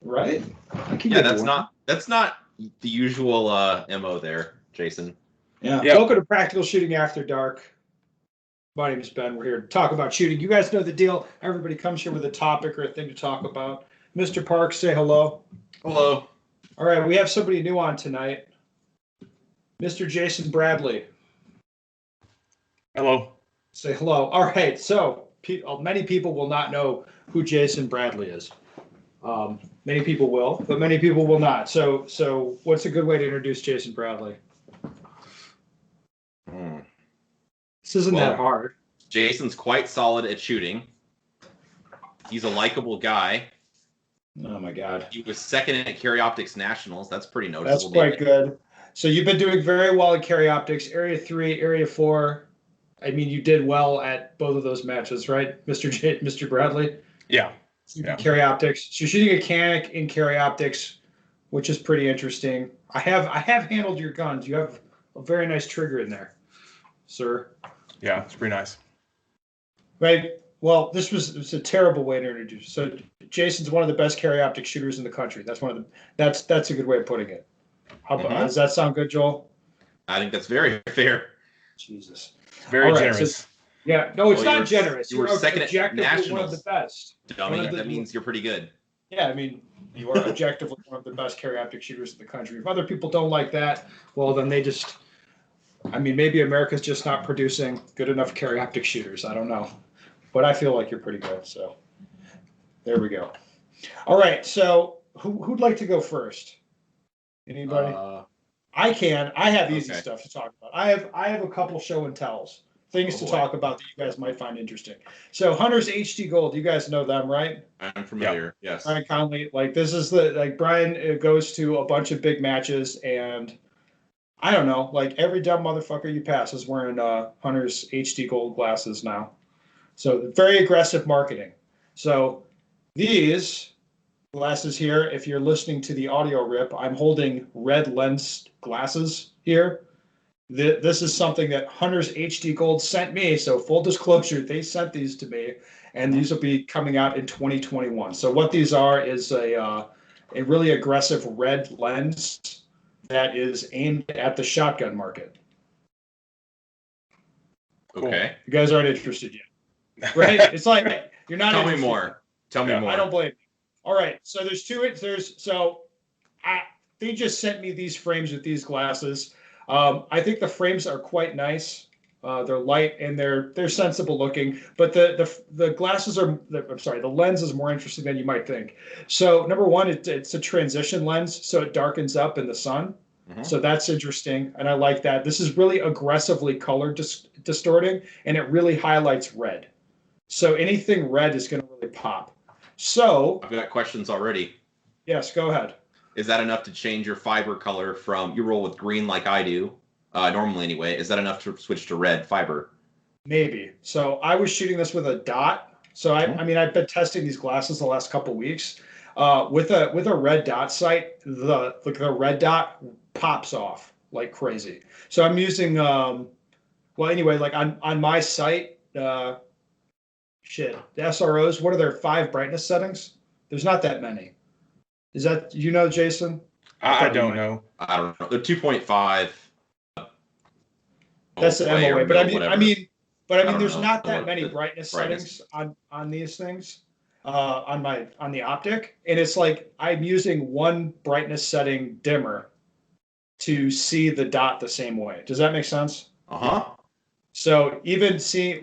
Right? Yeah, that's not the usual MO there, Jason. Yeah. Welcome to Practical Shooting After Dark. My name is Ben. We're here to talk about shooting. You guys know the deal. Everybody comes here with a topic or a thing to talk about. Mr. Parks, say hello. Hello. All right, we have somebody new on tonight. Mr. Jason Bradley. Hello. Say hello. All right, so many people will not know who Jason Bradley is. Many people will, but many people will not. So what's a good way to introduce Jason Bradley? This isn't that hard. Jason's quite solid at shooting. He's a likable guy. Oh my God. He was second at Carry Optics Nationals. That's pretty noticeable. That's quite good. So you've been doing very well at Carry Optics, Area 3, Area 4. I mean, you did well at both of those matches, right, Mr. Bradley? Yeah. Carry Optics. So you're shooting a Canic in Carry Optics, which is pretty interesting. I have handled your guns. You have a very nice trigger in there, sir. Yeah, it's pretty nice. Right. Well, this was a terrible way to introduce. So Jason's one of the best Carry Optic shooters in the country. That's a good way of putting it. Does that sound good, Joel? I think that's very fair. Jesus. Very generous. So, yeah. No, it's not generous. You were second at Nationals. One of the best. Dummy. That means you're pretty good. Yeah, I mean, you are objectively one of the best Carry Optic shooters in the country. If other people don't like that, well, then they just. I mean, maybe America's just not producing good enough Carry Optic shooters. I don't know. But I feel like you're pretty good. So there we go. All right. So who'd like to go first? Anybody? I can. I have easy stuff to talk about. I have a couple show and tells, things to talk about that you guys might find interesting. So Hunter's HD Gold, you guys know them, right? I'm familiar. Yep. Yes. Brian Conley, this is Brian goes to a bunch of big matches, and I don't know, every dumb motherfucker you pass is wearing Hunter's HD Gold glasses now. So very aggressive marketing. So these glasses here, if you're listening to the audio rip, I'm holding red lens glasses here. This is something that Hunter's HD Gold sent me. So full disclosure, they sent these to me, and these will be coming out in 2021. So what these are is a really aggressive red lens that is aimed at the shotgun market. Okay. You guys aren't interested yet. Right? It's like you're not. Tell me more. Tell me more. I don't blame you. All right. So they just sent me these frames with these glasses. I think the frames are quite nice. They're light and they're sensible looking. But the glasses are. The lens is more interesting than you might think. So number one, it's a transition lens, so it darkens up in the sun. Mm-hmm. So that's interesting, and I like that. This is really aggressively color distorting, and it really highlights red. So anything red is going to really pop. So I've got questions already. Yes, go ahead. Is that enough to change your fiber color from, you roll with green like I do, normally anyway, is that enough to switch to red fiber? Maybe. So I was shooting this with a dot. So I mean, I've been testing these glasses the last couple of weeks. With a red dot sight, the red dot pops off like crazy. So I'm using, on my sight, the SROs, what are their 5 brightness settings? There's not that many. Is that, Jason? I don't know. I don't know. They're 2.5. That's the MOA. But I mean, there's not that many brightness settings on these things, on the optic. And it's like I'm using one brightness setting dimmer to see the dot the same way. Does that make sense? Uh-huh. So even seeing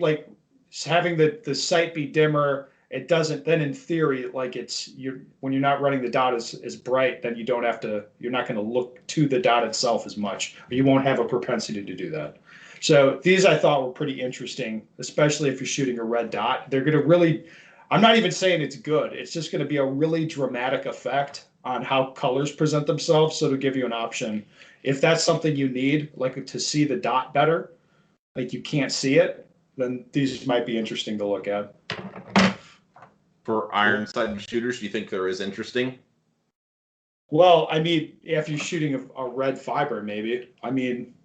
having the sight be dimmer, it doesn't then in theory when you're not running the dot as bright, then you're not going to look to the dot itself as much, or you won't have a propensity to do that. So these I thought were pretty interesting, especially if you're shooting a red dot. They're going to really, I'm not even saying it's good. It's just going to be a really dramatic effect on how colors present themselves. So to give you an option, if that's something you need, like to see the dot better, like you can't see it, then these might be interesting to look at. For iron-sighted shooters, do you think they're as interesting? Well, I mean, if you're shooting a red fiber, maybe. I mean,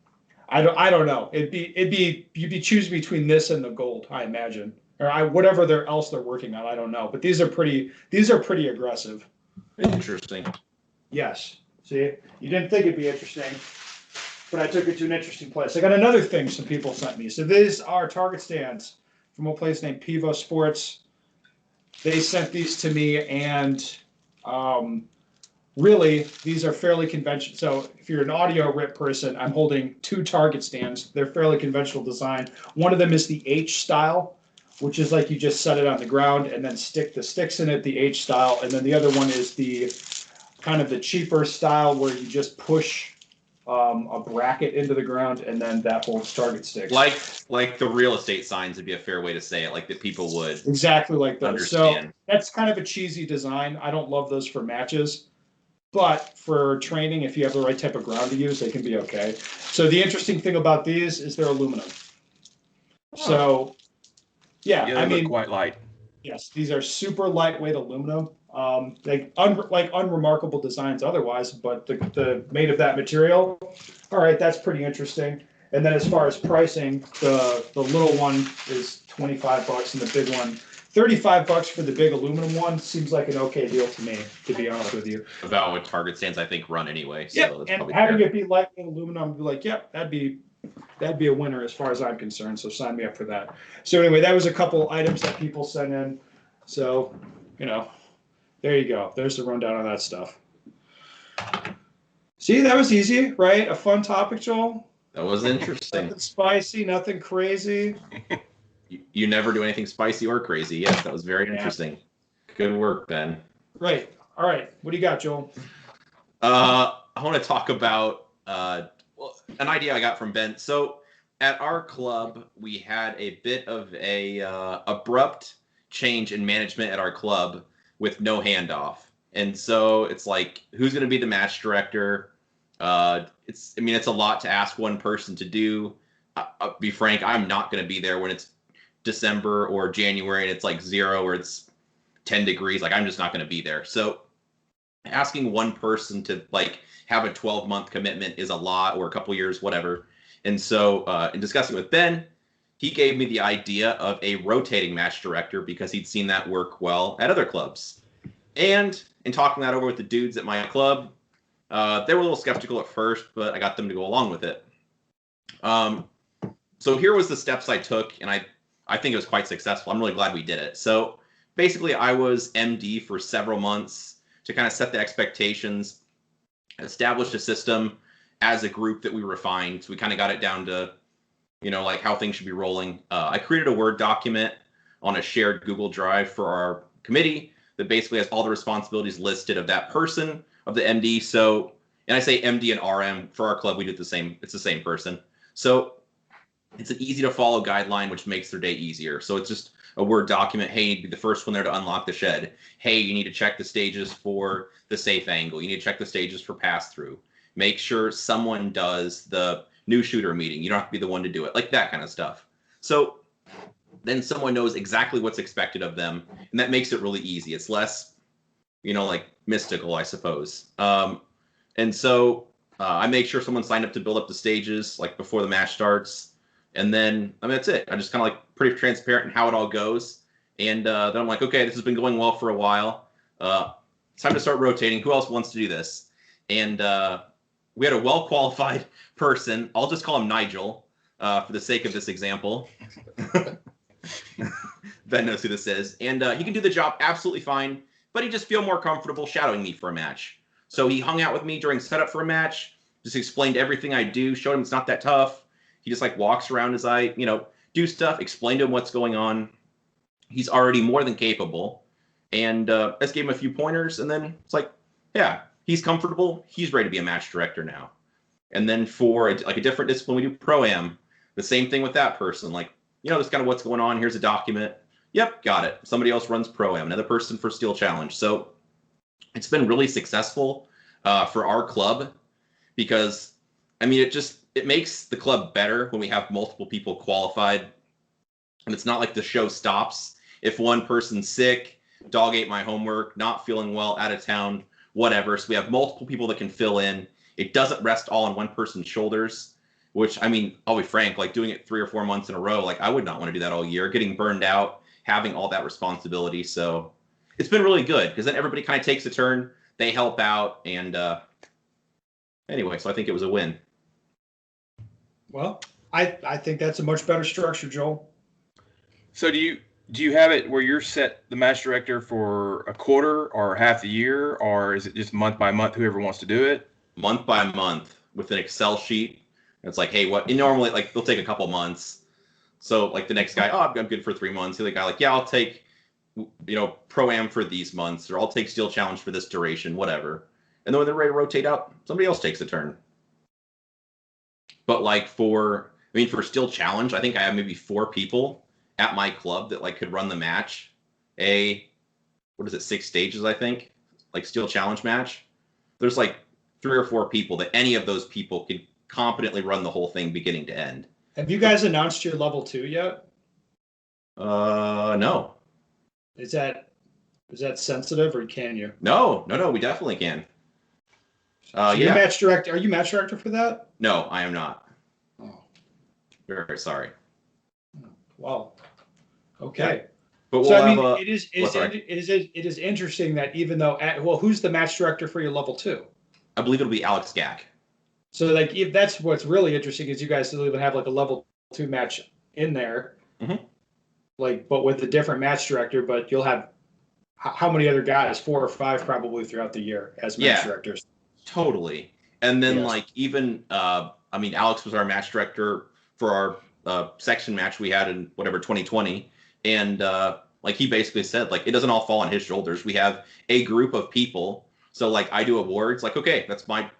I don't know. You'd be choosing between this and the gold, I imagine, or whatever else they're working on. I don't know, but these are pretty aggressive. Interesting. Yes. See, you didn't think it'd be interesting, but I took it to an interesting place. I got another thing some people sent me. So these are target stands from a place named Pivo Sports. They sent these to me, and really, these are fairly conventional. So if you're an audio rip person, I'm holding two target stands. They're fairly conventional design. One of them is the H style, which is like you just set it on the ground and then stick the sticks in it, the H style. And then the other one is the kind of the cheaper style where you just push a bracket into the ground and then that holds target sticks. Like the real estate signs would be a fair way to say it, like that people would exactly like those. understand. So that's kind of a cheesy design. I don't love those for matches. But for training, if you have the right type of ground to use, they can be okay. So the interesting thing about these is they're aluminum. So, yeah, I mean, quite light. Yes, these are super lightweight aluminum. Like unremarkable designs otherwise, but the made of that material. All right, that's pretty interesting. And then as far as pricing, the little one is $25 and the big one $35 for the big aluminum one seems like an okay deal to me, to be honest with you. About what target stands I think run anyway. So yeah, that's and probably having fair. it be lightweight aluminum, I'd be like, yep, that'd be a winner as far as I'm concerned. So sign me up for that. So anyway, that was a couple items that people sent in. So, there you go. There's the rundown on that stuff. See, that was easy, right? A fun topic, Joel. That was interesting. Nothing spicy, nothing crazy. You never do anything spicy or crazy. Yes, that was very interesting. Good work, Ben. Right. All right. What do you got, Joel? I want to talk about an idea I got from Ben. So at our club, we had a bit of a abrupt change in management at our club with no handoff. And so it's like, who's going to be the match director? It's a lot to ask one person to do. I'll be frank, I'm not going to be there when it's December or January and it's like 0 or it's 10 degrees. Like, I'm just not going to be there. So asking one person to like have a 12-month commitment is a lot, or a couple years, whatever. And so in discussing with Ben, he gave me the idea of a rotating match director because he'd seen that work well at other clubs. And in talking that over with the dudes at my club, they were a little skeptical at first, but I got them to go along with it. So here was the steps I took, and I think it was quite successful. I'm really glad we did it. So basically, I was MD for several months to kind of set the expectations, establish a system as a group that we refined. So we kind of got it down to, like how things should be rolling. I created a Word document on a shared Google Drive for our committee that basically has all the responsibilities listed of that person, of the MD. So, and I say MD and RM for our club, we do the same. It's the same person. So it's an easy to follow guideline, which makes their day easier. So it's just a Word document. Hey, you need to be the first one there to unlock the shed. Hey, you need to check the stages for the safe angle. You need to check the stages for pass through. Make sure someone does the new shooter meeting. You don't have to be the one to do it, like that kind of stuff. So then someone knows exactly what's expected of them, and that makes it really easy. It's less, like mystical, I suppose. And so I make sure someone signed up to build up the stages like before the match starts. And then, that's it. I'm just kind of like pretty transparent in how it all goes. And then I'm like, okay, this has been going well for a while. It's time to start rotating. Who else wants to do this? And we had a well-qualified person. I'll just call him Nigel for the sake of this example. Ben knows who this is. And he can do the job absolutely fine, but he just feel more comfortable shadowing me for a match. So he hung out with me during setup for a match, just explained everything I do, showed him it's not that tough. He just like walks around as I, do stuff, explain to him what's going on. He's already more than capable. And I just gave him a few pointers, and then it's like, yeah, he's comfortable. He's ready to be a match director now. And then for a different discipline, we do pro-am. The same thing with that person. Like, that's kind of what's going on. Here's a document. Yep, got it. Somebody else runs pro-am. Another person for steel challenge. So it's been really successful for our club because, it makes the club better when we have multiple people qualified. And it's not like the show stops if one person's sick, dog ate my homework, not feeling well, out of town, whatever. So we have multiple people that can fill in. It doesn't rest all on one person's shoulders, which, I'll be frank, like doing it 3 or 4 months in a row, like I would not want to do that all year, getting burned out, having all that responsibility. So it's been really good because then everybody kind of takes a turn. they help out. And anyway, so I think it was a win. Well, I think that's a much better structure, Joel. So do you have it where you're set the match director for a quarter or half the year, or is it just month by month, whoever wants to do it? Month by month with an Excel sheet. It's like, hey, what? And normally, like, they'll take a couple months. So, like, the next guy, oh, I'm good for 3 months. The other guy, like, yeah, I'll take, Pro-Am for these months, or I'll take Steel Challenge for this duration, whatever. And then when they're ready to rotate out, somebody else takes a turn. But, like, for Steel Challenge, I think I have maybe 4 people at my club that, like, could run the match. 6 stages, I think? Like, Steel Challenge match. There's, like, 3 or 4 people that any of those people could competently run the whole thing beginning to end. Have you guys announced your level 2 yet? No. Is that sensitive, or can you? No, we definitely can. So you're match director. Are you match director for that? No, I am not. Oh, very sorry. Wow. Okay. Yeah. But we'll it is interesting that even though who's the match director for your level 2? I believe it'll be Alex Gack. So, like, if that's what's really interesting is you guys still even have like a level 2 match in there, like, but with a different match director. But you'll have how many other guys? 4 or 5 probably throughout the year as match directors. Totally. And then like even Alex was our match director for our section match we had in 2020, and like he basically said, like, it doesn't all fall on his shoulders. We have a group of people. So like I do awards, like, okay, that's my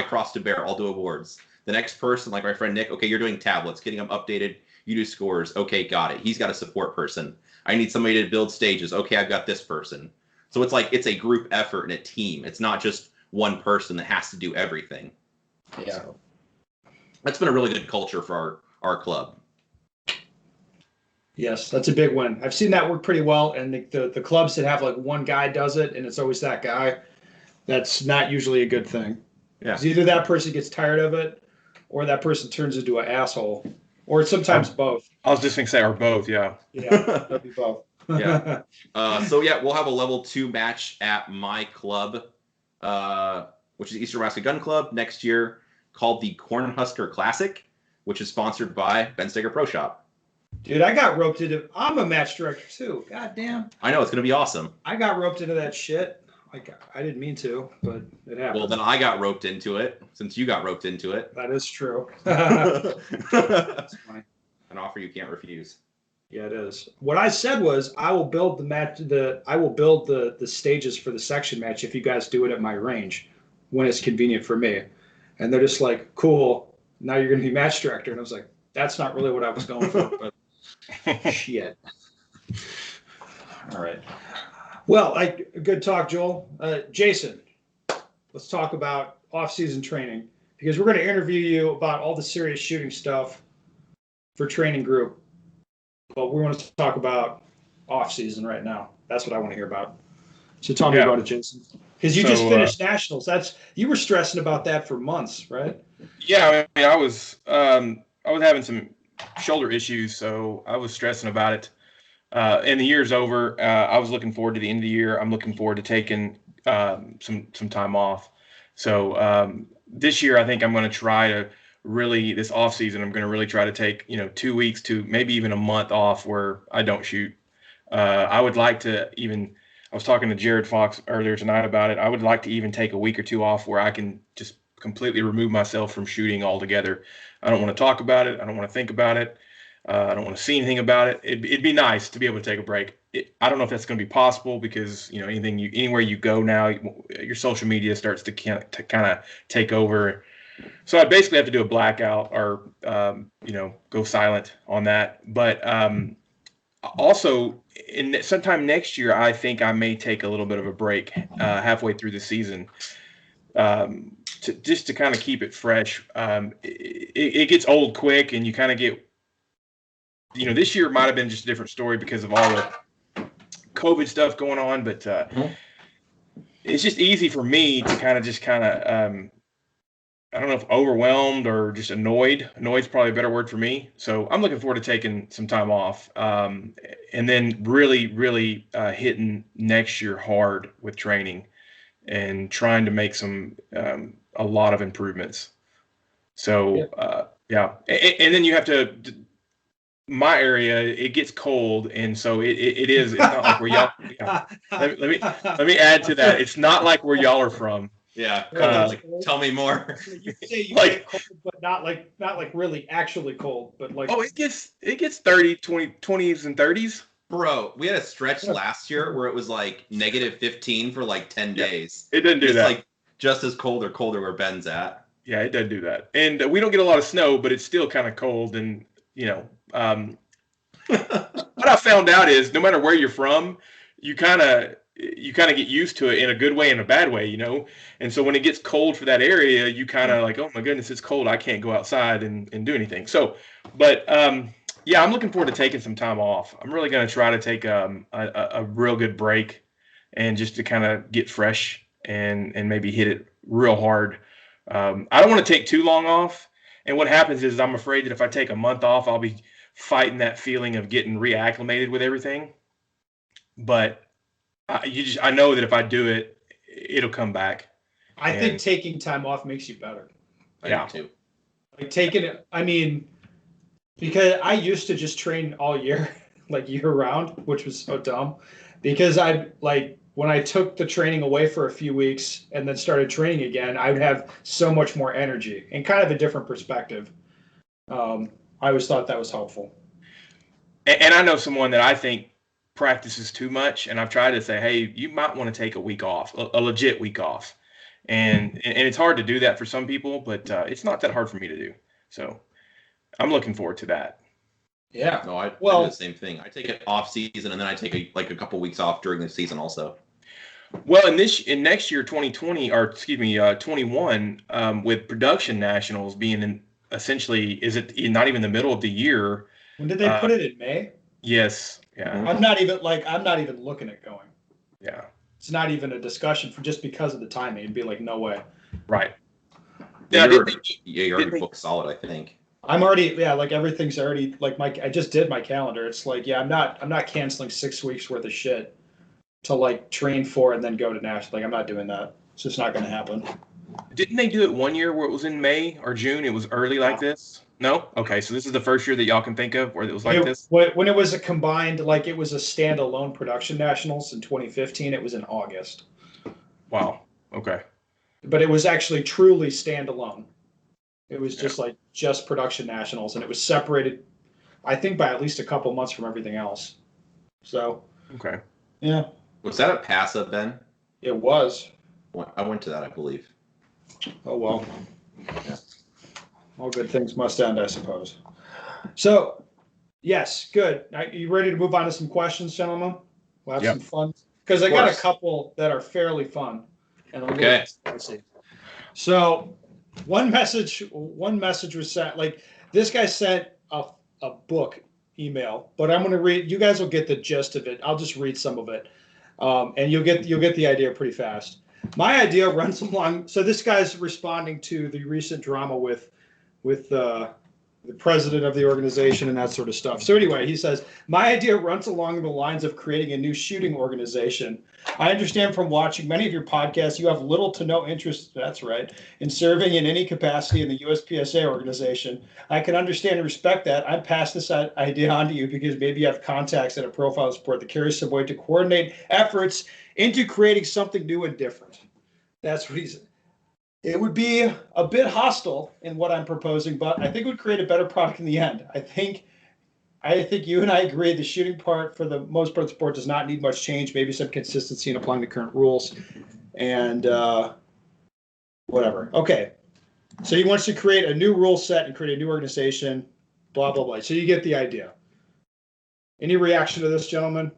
cross to bear. I'll do awards. The next person, like my friend Nick, okay, you're doing tablets, getting them updated. You do scores. Okay, got it. He's got a support person. I need somebody to build stages. Okay, I've got this person. So it's like it's a group effort and a team. It's not just one person that has to do everything. Yeah. So that's been a really good culture for our club. Yes, that's a big win. I've seen that work pretty well. And the clubs that have like one guy does it and it's always that guy, that's not usually a good thing. Yeah. Because either that person gets tired of it or that person turns into an asshole. Or sometimes both. I was just going to say, or both, yeah. Yeah, that'd be both. Yeah. We'll have a level 2 match at my club, which is Eastern Nebraska Gun Club, next year, called the Cornhusker Classic, which is sponsored by Ben Steger Pro Shop. Dude, I got roped into. I'm a match director too. God damn. I know, it's going to be awesome. I got roped into that shit. I didn't mean to, but it happened. Well, then I got roped into it, since you got roped into it. That is true. That's funny. An offer you can't refuse. Yeah, it is. What I said was, I will build the stages for the section match if you guys do it at my range when it's convenient for me. And they're just like, cool, now you're going to be match director. And I was like, that's not really what I was going for, but shit. All right. Well, good talk, Joel. Jason, let's talk about off-season training, because we're going to interview you about all the serious shooting stuff for training group. But we want to talk about off-season right now. That's what I want to hear about. So tell me about it, Jason. Because you just finished nationals. You were stressing about that for months, right? Yeah, I was having some shoulder issues, so I was stressing about it. And the year's over. I was looking forward to the end of the year. I'm looking forward to taking some time off. So this year, I think I'm going to try to this off season, I'm going to really try to take 2 weeks to maybe even a month off where I don't shoot. I would like to I was talking to Jared Fox earlier tonight about it. I would like to even take a week or 2 off where I can just completely remove myself from shooting altogether. I don't want to talk about it. I don't want to think about it. I don't want to see anything about it. It'd be nice to be able to take a break. I don't know if that's going to be possible because anywhere you go now, your social media starts to kind of take over. So I basically have to do a blackout or go silent on that. But also, sometime next year, I think I may take a little bit of a break halfway through the season. To kind of keep it fresh. It gets old quick, and you kind of get. This year might have been just a different story because of all the COVID stuff going on, but it's just easy for me to kind of I don't know if overwhelmed or just annoyed. Annoyed's probably a better word for me. So I'm looking forward to taking some time off, and then really hitting next year hard with training. and trying to make a lot of improvements. So yeah, and then you have to. My area, it gets cold, and so it is. It's not like where y'all. Yeah. Let me add to that. It's not like where y'all are from. Yeah, tell me more. You say you Like- get cold, but not like really actually cold, but like Oh, it gets 30, 20s and 30s. Bro, we had a stretch last year where it was like -15 for like 10 days. It doesn't do It's that. like just as cold or colder where Ben's at. Yeah, it doesn't do that. And we don't get a lot of snow, but it's still kind of cold. And what I found out is no matter where you're from, you kind of get used to it in a good way and a bad way, And so when it gets cold for that area, you kind of like, oh my goodness, it's cold. I can't go outside and do anything. So, but yeah, I'm looking forward to taking some time off. I'm really going to try to take a real good break and just to kind of get fresh and maybe hit it real hard. I don't want to take too long off. And what happens is I'm afraid that if I take a month off, I'll be fighting that feeling of getting reacclimated with everything. But I know that if I do it, it'll come back. I think taking time off makes you better. I do too. Like taking it, I mean, because I used to just train all year, like year round, which was so dumb. Because when I took the training away for a few weeks and then started training again, I would have so much more energy and kind of a different perspective. I always thought that was helpful. And I know someone that I think practices too much, and I've tried to say, hey, you might want to take a week off, a legit week off. And it's hard to do that for some people, but it's not that hard for me to do. So I'm looking forward to that. Yeah. No, I do the same thing. I take it off season, and then I take a couple weeks off during the season also. Well, in next year, 2020, or excuse me, 21, with production nationals being essentially, is it not even the middle of the year? When did they put it in May? Yes. Yeah. I'm not even looking at going. Yeah. It's not even a discussion for just because of the timing. It'd be like, no way. Right. Yeah, you're already booked solid, I think. I'm already, like everything's already like I just did my calendar. It's like, yeah, I'm not canceling 6 weeks worth of shit to like train for and then go to national. Like I'm not doing that. It's just not going to happen. Didn't they do it one year where it was in May or June? It was early like this? No? Okay, so this is the first year that y'all can think of where it was like this? When it was a combined, like it was a standalone production nationals in 2015, it was in August. Wow. Okay. But it was actually truly standalone. It was just production nationals, and it was separated, I think, by at least a couple months from everything else. So. Okay. Yeah. Was that at PASA, Ben? It was. I went to that, I believe. Oh, well. Yeah. All good things must end, I suppose. So, yes, good. Are you ready to move on to some questions, gentlemen? We'll have some fun. Because I got a couple that are fairly fun. And okay. So, one message was sent. Like, this guy sent a book email, but I'm going to read. You guys will get the gist of it. I'll just read some of it. And you'll get the idea pretty fast. My idea runs along. So this guy's responding to the recent drama with the president of the organization and that sort of stuff. So anyway, he says, my idea runs along the lines of creating a new shooting organization. I understand from watching many of your podcasts, you have little to no interest, that's right, in serving in any capacity in the USPSA organization. I can understand and respect that. I pass this idea on to you because maybe you have contacts at a profile support that carries some way to coordinate efforts into creating something new and different. That's what he said. It would be a bit hostile in what I'm proposing, but I think it would create a better product in the end. I think you and I agree the shooting part for the most part of the sport does not need much change, maybe some consistency in applying the current rules and whatever. Okay. So he wants to create a new rule set and create a new organization, blah, blah, blah. So you get the idea. Any reaction to this, gentlemen?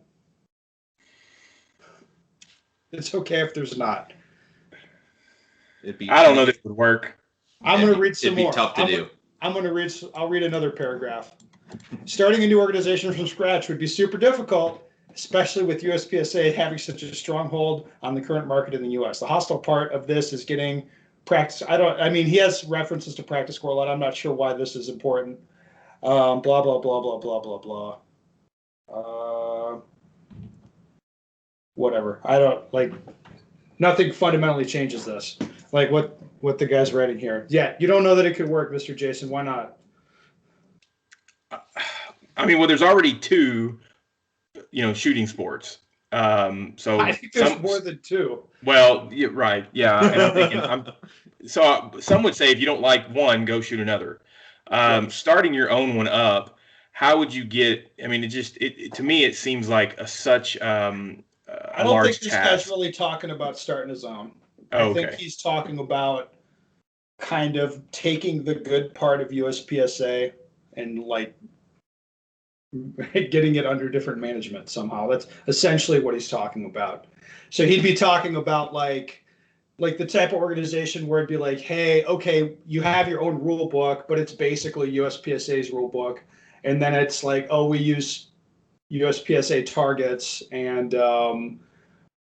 It's okay if there's not. I don't know if it would work. I'm going to read some more. It'd be tough to do. I'll read another paragraph. Starting a new organization from scratch would be super difficult, especially with USPSA having such a stronghold on the current market in the U.S. The hostile part of this is getting practice. He has references to practice score a lot. I'm not sure why this is important. Blah, blah, blah, blah, blah, blah, blah. Whatever. I don't like. Nothing fundamentally changes this. Like what the guy's writing here. Yeah, you don't know that it could work, Mr. Jason. Why not? I mean, well, there's already two, shooting sports. So I think there's more than two. Well, yeah, right, yeah, and I'm thinking, some would say if you don't like one, go shoot another. Starting your own one up, how would you get? I mean, to me, it seems like such I a don't large think this task. guy's really talking about starting his own. Oh, I think okay. he's talking about kind of taking the good part of USPSA and like getting it under different management somehow. That's essentially what he's talking about. So he'd be talking about like the type of organization where it'd be like, hey, okay, you have your own rule book, but it's basically USPSA's rule book. And then it's like, oh, we use USPSA targets and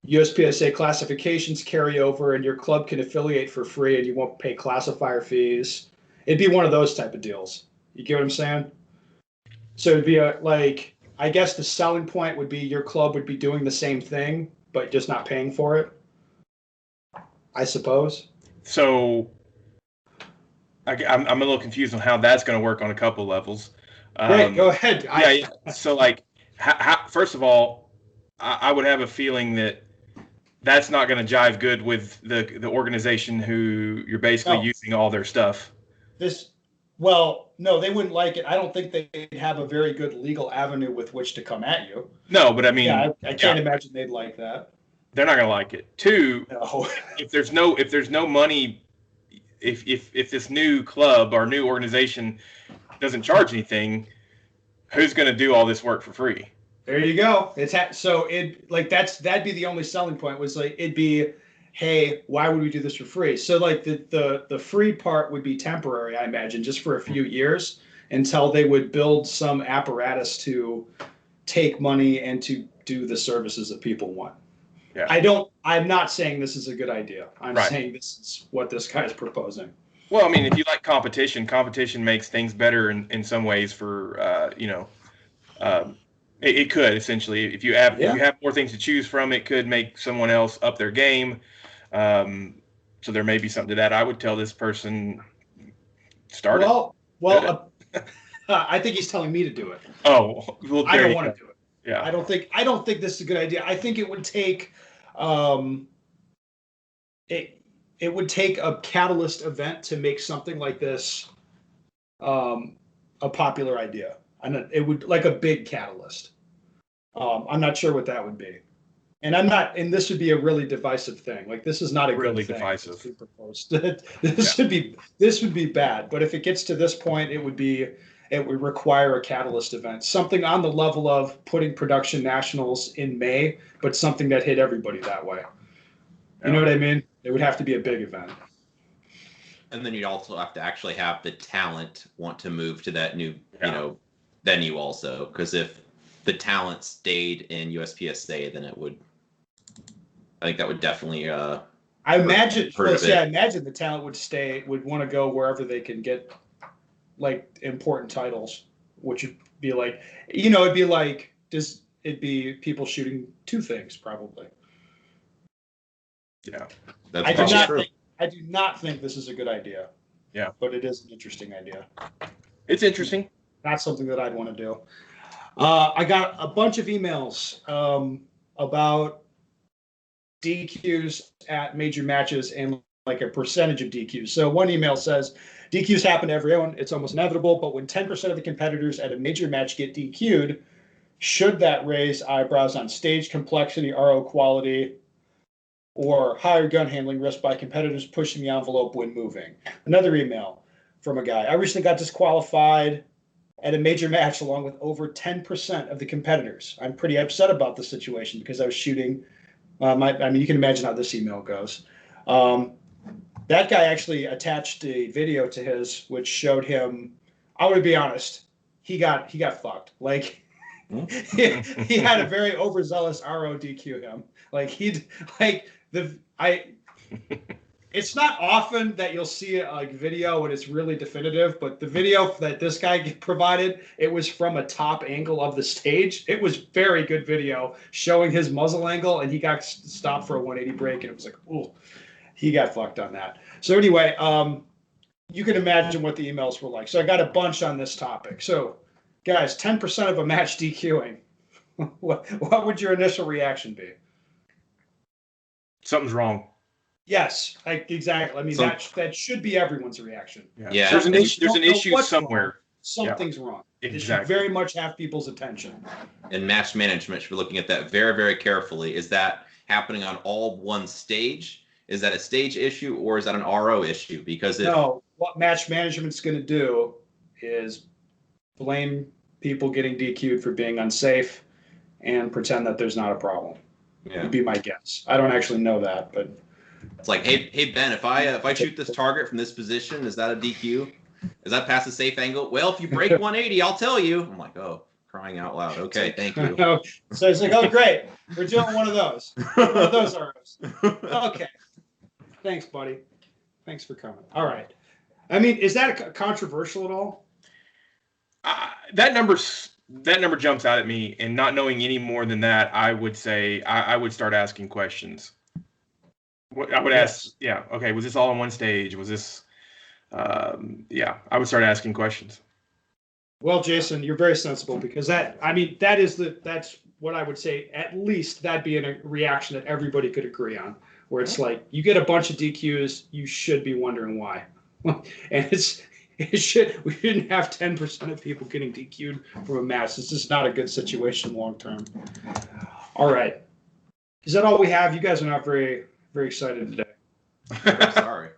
USPSA classifications carry over, and your club can affiliate for free and you won't pay classifier fees. It'd be one of those type of deals. You get what I'm saying? So it'd be I guess the selling point would be your club would be doing the same thing, but just not paying for it, I suppose. So I'm a little confused on how that's going to work on a couple levels. Right, go ahead. Yeah. So, like, first of all, I would have a feeling that that's not going to jive good with the organization who you're basically using all their stuff. Well, no, they wouldn't like it. I don't think they'd have a very good legal avenue with which to come at you. No, but I mean, yeah, I can't imagine they'd like that. They're not going to like it. Two, no. if there's no money, if this new club or new organization doesn't charge anything, who's going to do all this work for free? There you go. That'd be the only selling point was like it'd be, hey, why would we do this for free? So like the free part would be temporary, I imagine, just for a few years until they would build some apparatus to take money and to do the services that people want. Yeah. I'm not saying this is a good idea. I'm saying this is what this guy's proposing. Well, I mean, if you like competition makes things better in some ways for, it could essentially, if you have more things to choose from, it could make someone else up their game. So there may be something to that. I would tell this person, start it. Well, I think he's telling me to do it. Oh, well, I don't want to do it. Yeah. I don't think this is a good idea. I think it would take it would take a catalyst event to make something like this a popular idea. And it would like a big catalyst. I'm not sure what that would be. And this would be a really divisive thing. Like this is not a really good thing divisive. Thing proposed. This would be bad. But if it gets to this point, it would require a catalyst event, something on the level of putting production nationals in May, but something that hit everybody that way. You know what I mean? It would have to be a big event. And then you'd also have to actually have the talent want to move to that new, venue also. Because if the talent stayed in USPSA, then I think that would definitely. I imagine the talent would want to go wherever they can get like important titles, which would be like, it'd be people shooting two things probably. Yeah, I do not think this is a good idea. Yeah, but it is an interesting idea. It's interesting. Not something that I'd want to do. I got a bunch of emails about DQs at major matches and like a percentage of DQs. So one email says, DQs happen to everyone. It's almost inevitable. But when 10% of the competitors at a major match get DQ'd, should that raise eyebrows on stage complexity, RO quality, or higher gun handling risk by competitors pushing the envelope when moving? Another email from a guy. I recently got disqualified at a major match along with over 10% of the competitors. I'm pretty upset about the situation because I was shooting. You can imagine how this email goes. That guy actually attached a video to his, which showed him. I would be honest, he got fucked. Like he had a very overzealous RO DQ him. Like It's not often that you'll see a video and it's really definitive, but the video that this guy provided, it was from a top angle of the stage. It was very good video showing his muzzle angle, and he got stopped for a 180 break, and it was like, ooh, he got fucked on that. So anyway, you can imagine what the emails were like. So I got a bunch on this topic. So, guys, 10% of a match DQing. What would your initial reaction be? Something's wrong. Yes, exactly. I mean, that should be everyone's reaction. Yeah. There's an issue somewhere. Wrong. Something's wrong. Exactly. It should very much have people's attention. And match management should be looking at that very, very carefully. Is that happening on all one stage? Is that a stage issue, or is that an RO issue? Because no, what match management's going to do is blame people getting DQ'd for being unsafe and pretend that there's not a problem. Yeah. Would be my guess. I don't actually know that, but it's like, hey Ben, if I shoot this target from this position, is that a DQ? Is that past the safe angle? Well, if you break 180, I'll tell you. I'm like, oh, crying out loud. Okay, thank you. So it's like, oh, great, we're doing one of those. One of those ROs. Okay. Thanks, buddy. Thanks for coming. All right. I mean, is that controversial at all? That number jumps out at me, and not knowing any more than that, I would say I would start asking questions. I would ask, okay, was this all on one stage? Was this, I would start asking questions. Well, Jason, you're very sensible, because that's what I would say. At least that'd be a reaction that everybody could agree on, where it's like, you get a bunch of DQs, you should be wondering why. And we shouldn't have 10% of people getting DQ'd from a match. This is not a good situation long term. All right. Is that all we have? You guys are not very, very excited today. I'm sorry.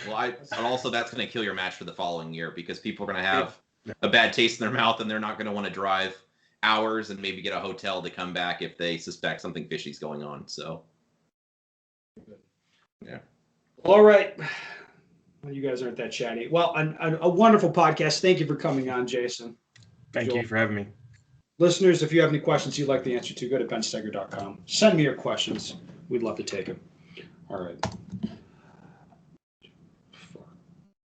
Well, and also that's going to kill your match for the following year, because people are going to have a bad taste in their mouth, and they're not going to want to drive hours and maybe get a hotel to come back if they suspect something fishy is going on. So, yeah. Well, all right. Well, you guys aren't that chatty. Well, a wonderful podcast. Thank you for coming on, Jason. Thank you for having me. Listeners, if you have any questions you'd like the answer to, go to bensteger.com. Send me your questions. We'd love to take them. All right.